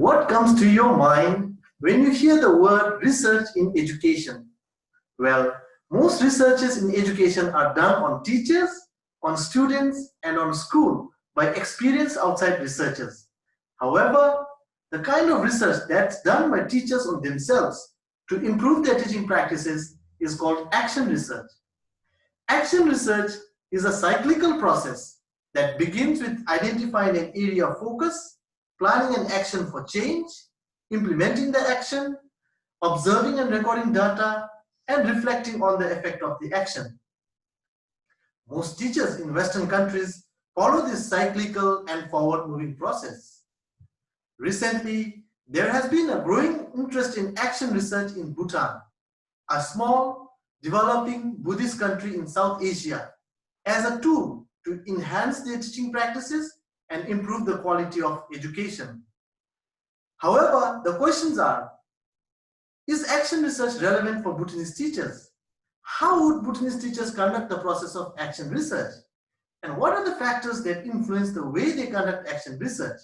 What comes to your mind when you hear the word research in education? Well, most researches in education are done on teachers, on students, and on school by experienced outside researchers. However, the kind of research that's done by teachers on themselves to improve their teaching practices is called action research. Action research is a cyclical process that begins with identifying an area of focus, planning an action for change, implementing the action, observing and recording data, and reflecting on the effect of the action. Most teachers in Western countries follow this cyclical and forward-moving process. Recently, there has been a growing interest in action research in Bhutan, a small, developing Buddhist country in South Asia, as a tool to enhance their teaching practices and improve the quality of education. However, the questions are, is action research relevant for Bhutanese teachers? How would Bhutanese teachers conduct the process of action research? And what are the factors that influence the way they conduct action research?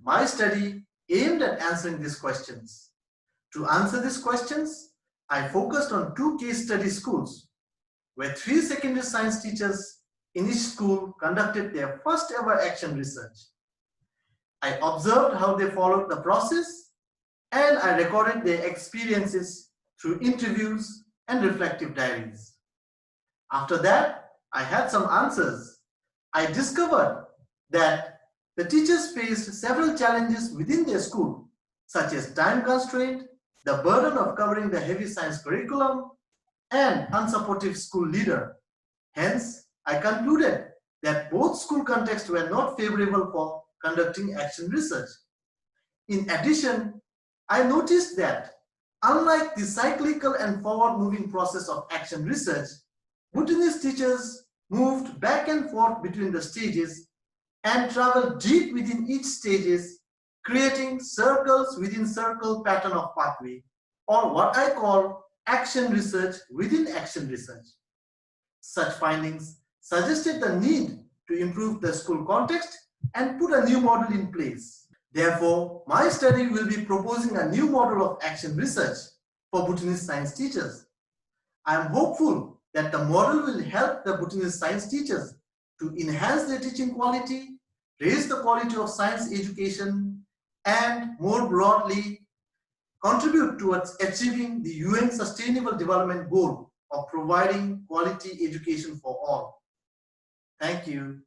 My study aimed at answering these questions. To answer these questions, I focused on 2 case study schools, where 3 secondary science teachers in each school conducted their first ever action research. I observed how they followed the process, and I recorded their experiences through interviews and reflective diaries. After that, I had some answers. I discovered that the teachers faced several challenges within their school, such as time constraint, the burden of covering the heavy science curriculum, and unsupportive school leader. Hence, I concluded that both school contexts were not favorable for conducting action research. In addition, I noticed that unlike the cyclical and forward-moving process of action research, Bhutanese teachers moved back and forth between the stages and traveled deep within each stages, creating circles within circle pattern of pathway, or what I call action research within action research. Such findings suggested the need to improve the school context and put a new model in place. Therefore, my study will be proposing a new model of action research for Bhutanese science teachers. I am hopeful that the model will help the Bhutanese science teachers to enhance their teaching quality, raise the quality of science education, and more broadly, contribute towards achieving the UN Sustainable Development Goal of providing quality education for all. Thank you.